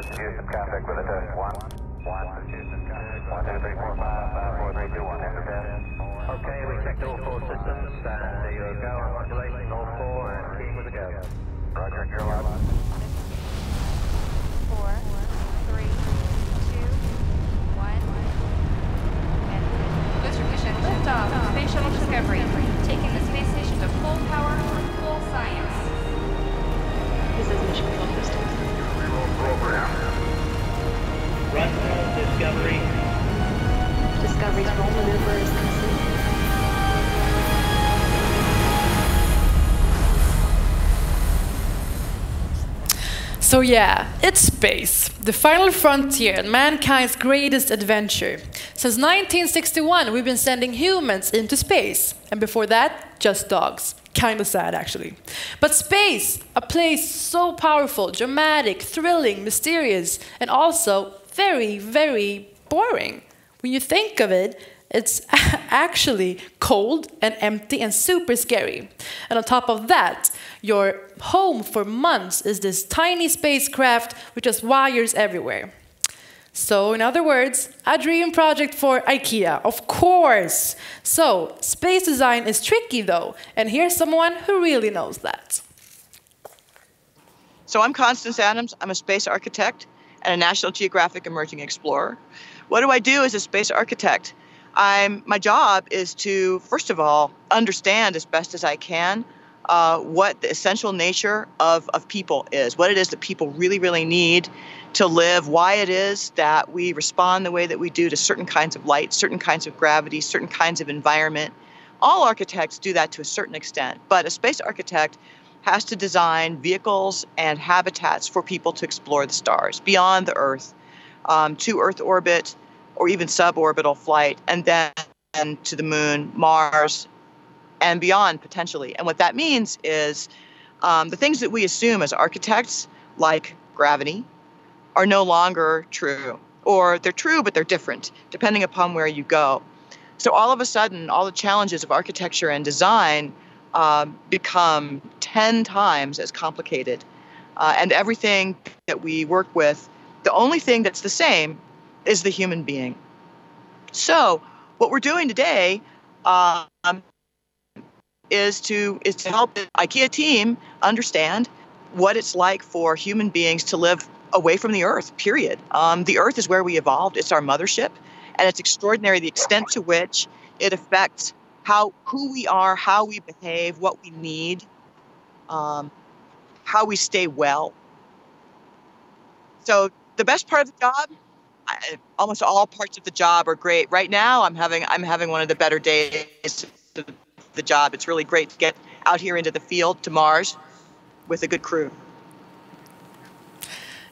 This is Houston, contact with a test. 1, 1, Houston, contact. 1, 2, 3, 4, 5, 5, 4, 3, 2, 1, enter test. Okay, we checked all 4 systems, and there you go, modulation, all 4, and keying with a go. Roger, you're live. 4, 3, 2, 1. Booster mission liftoff. Space Shuttle Discovery, taking the space station to full power for full science. This is Mission Control Systems. Program. Run Discovery. Discovery's roll maneuver is complete. So yeah, it's space, the final frontier and mankind's greatest adventure. Since 1961, we've been sending humans into space. And before that, just dogs. Kinda sad, actually. But space, a place so powerful, dramatic, thrilling, mysterious, and also very, very boring. When you think of it, it's actually cold and empty and super scary. And on top of that, your home for months is this tiny spacecraft with just wires everywhere. So, in other words, a dream project for IKEA, of course. So, space design is tricky though, and here's someone who really knows that. So I'm Constance Adams. I'm a space architect and a National Geographic Emerging Explorer. What do I do as a space architect? My job is to, first of all, understand as best as I can what the essential nature of people is, what it is that people really, really need to live, why it is that we respond the way that we do to certain kinds of light, certain kinds of gravity, certain kinds of environment. All architects do that to a certain extent, but a space architect has to design vehicles and habitats for people to explore the stars beyond the Earth, to Earth orbit, or even suborbital flight, and then to the moon, Mars, and beyond, potentially. And what that means is the things that we assume as architects, like gravity, are no longer true. Or they're true, but they're different, depending upon where you go. So all of a sudden, all the challenges of architecture and design become 10 times as complicated. And everything that we work with, the only thing that's the same is the human being. So what we're doing today is to help the IKEA team understand what it's like for human beings to live away from the Earth, period. The Earth is where we evolved. It's our mothership. And it's extraordinary the extent to which it affects who we are, how we behave, what we need, how we stay well. So the best part of the job, almost all parts of the job are great. Right now, I'm having one of the better days of the job. It's really great to get out here into the field to Mars with a good crew.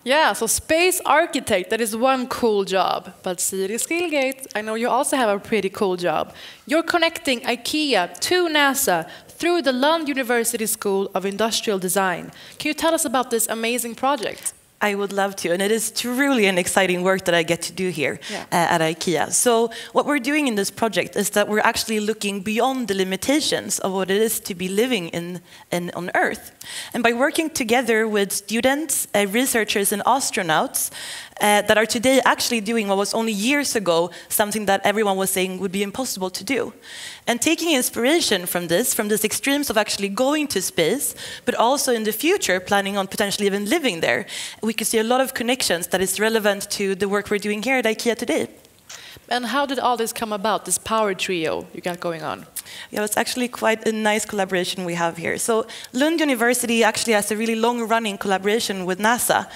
Yeah, so space architect, that is one cool job. But Siri Skillgate, I know you also have a pretty cool job. You're connecting IKEA to NASA through the Lund University School of Industrial Design. Can you tell us about this amazing project? I would love to, and it is truly an exciting work that I get to do here at IKEA. So what we're doing in this project is that we're actually looking beyond the limitations of what it is to be living on Earth. And by working together with students, researchers, and astronauts that are today actually doing what was only years ago something that everyone was saying would be impossible to do. And taking inspiration from these extremes of actually going to space, but also in the future planning on potentially even living there, we can see a lot of connections that is relevant to the work we're doing here at IKEA today. And how did all this come about, this power trio you got going on? Yeah, it's actually quite a nice collaboration we have here. So Lund University actually has a really long-running collaboration with NASA,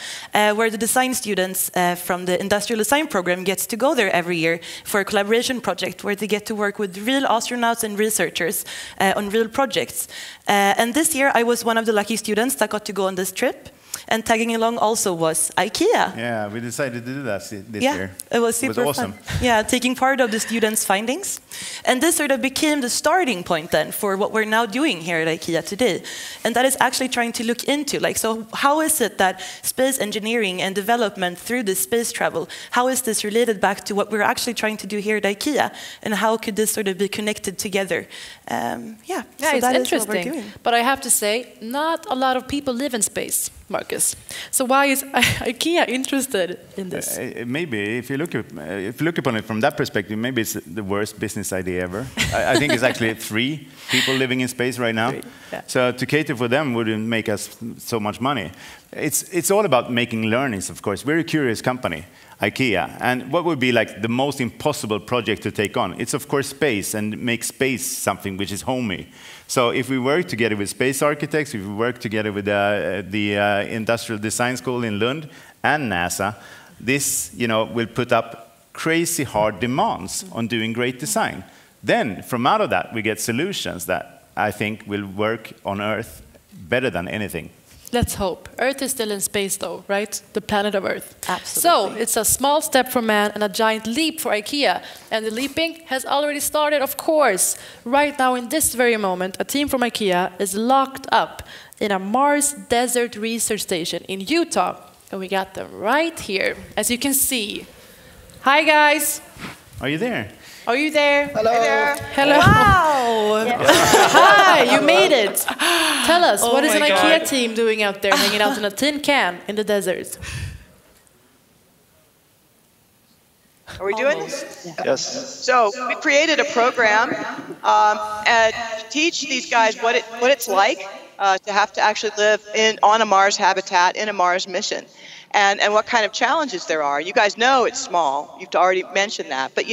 where the design students from the industrial design program gets to go there every year for a collaboration project where they get to work with real astronauts and researchers on real projects. And this year I was one of the lucky students that got to go on this trip. And tagging along also was IKEA. Yeah, we decided to do that this year. It was super awesome. fun. Yeah, taking part of the students' findings. And this sort of became the starting point then for what we're now doing here at IKEA today. And that is actually trying to look into, like, so how is it that space engineering and development through this space travel, how is this related back to what we're actually trying to do here at IKEA? And how could this sort of be connected together? Yeah, so it's that interesting. is what we're doing. But I have to say, not a lot of people live in space, Mark. Marcus. So why is IKEA interested in this? Maybe if you look upon it from that perspective, maybe it's the worst business idea ever. I think it's actually 3 people living in space right now. 3, yeah. So to cater for them wouldn't make us so much money. It's all about making learnings, of course. We're a curious company, IKEA, and what would be like the most impossible project to take on? It's of course space, and make space something which is homey. So if we work together with space architects, if we work together with the Industrial Design School in Lund and NASA, this will put up crazy hard demands on doing great design. Then from out of that we get solutions that I think will work on Earth better than anything. Let's hope. Earth is still in space though, right? The planet of Earth. Absolutely. So it's a small step for man and a giant leap for IKEA. And the leaping has already started, of course. Right now, in this very moment, a team from IKEA is locked up in a Mars Desert Research Station in Utah. And we got them right here, as you can see. Hi, guys. Are you there? Are you there? Hello. Hi there. Hello. Wow! Hi, you made it. Tell us, what is an my IKEA God. team doing out there, hanging out in a tin can in the desert? Are we doing this? Yes. So we created a program and to teach these guys what it's like to have to actually live on a Mars habitat in a Mars mission, and what kind of challenges there are. You guys know it's small. You've already mentioned that, but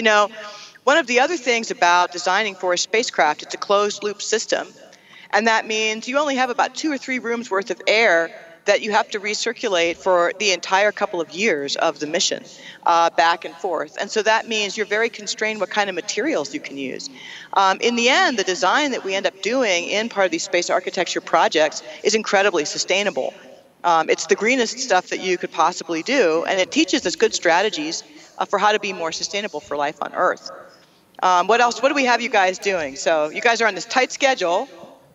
one of the other things about designing for a spacecraft, it's a closed-loop system, and that means you only have about 2 or 3 rooms worth of air that you have to recirculate for the entire couple of years of the mission, back and forth. And so that means you're very constrained what kind of materials you can use. In the end, the design that we end up doing in part of these space architecture projects is incredibly sustainable. It's the greenest stuff that you could possibly do, and it teaches us good strategies for how to be more sustainable for life on Earth. What else? What do we have you guys doing? So you guys are on this tight schedule,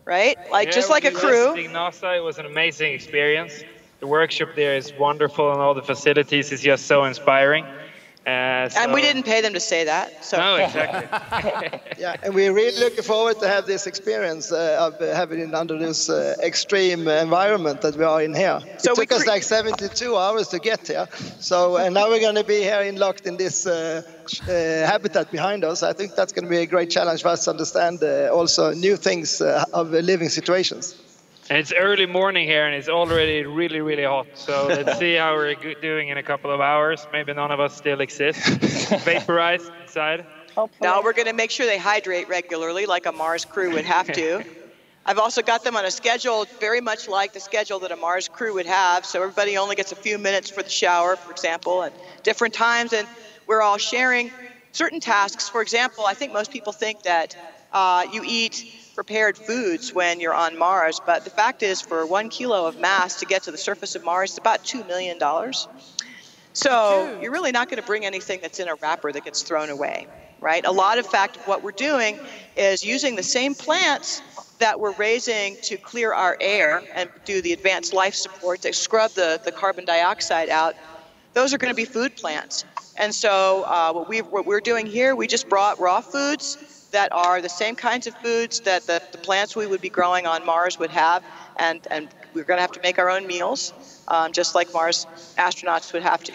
right? Just like a crew. Visiting NASA, it was an amazing experience. The workshop there is wonderful, and all the facilities is just so inspiring. And we didn't pay them to say that. So. No, exactly. Yeah, and we're really looking forward to have this experience of having it under this extreme environment that we are in here. So it took us like 72 hours to get here. So, and now we're going to be here locked in this habitat behind us. I think that's going to be a great challenge for us to understand also new things of living situations. And it's early morning here, and it's already really, really hot. So let's see how we're doing in a couple of hours. Maybe none of us still exist. Vaporized inside. Now we're going to make sure they hydrate regularly, like a Mars crew would have to. I've also got them on a schedule very much like the schedule that a Mars crew would have. So everybody only gets a few minutes for the shower, for example, at different times. And we're all sharing certain tasks. For example, I think most people think that you eat prepared foods when you're on Mars, but the fact is for 1 kilo of mass to get to the surface of Mars, it's about $2 million. So you're really not going to bring anything that's in a wrapper that gets thrown away, right? A lot of what we're doing is using the same plants that we're raising to clear our air and do the advanced life support to scrub the carbon dioxide out. Those are going to be food plants. And so what we're doing here, we just brought raw foods that are the same kinds of foods that the plants we would be growing on Mars would have, and we're going to have to make our own meals, just like Mars astronauts would have to.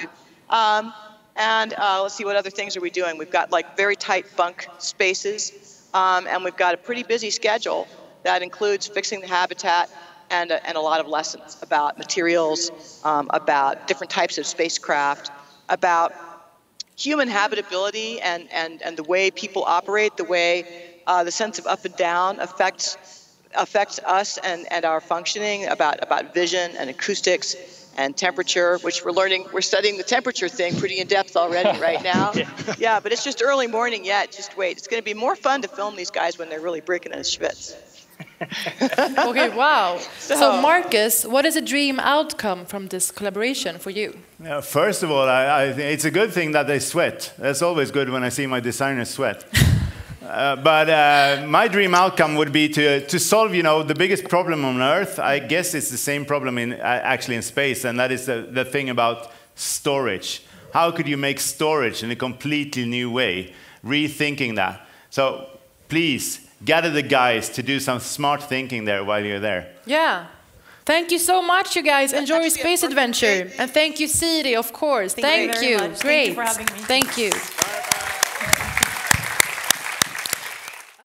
Let's see, what other things are we doing? We've got like very tight bunk spaces, and we've got a pretty busy schedule that includes fixing the habitat and a lot of lessons about materials, about different types of spacecraft, about human habitability and the way people operate, the way the sense of up and down affects us and our functioning, about vision and acoustics and temperature, which we're studying the temperature thing pretty in depth already right now. Yeah, but it's just early morning yet. Just wait. It's going to be more fun to film these guys when they're really breaking in a schwitz. Okay, wow. So Marcus, what is a dream outcome from this collaboration for you? First of all, I think it's a good thing that they sweat. That's always good when I see my designers sweat. But my dream outcome would be to solve, the biggest problem on Earth. I guess it's the same problem actually in space, and that is the thing about storage. How could you make storage in a completely new way? Rethinking that. So please, gather the guys to do some smart thinking there while you're there. Yeah. Thank you so much, you guys. Enjoy your space adventure. And thank you, Siri, of course. Thank you. Very much. Great. Thank you for having me. Thank you.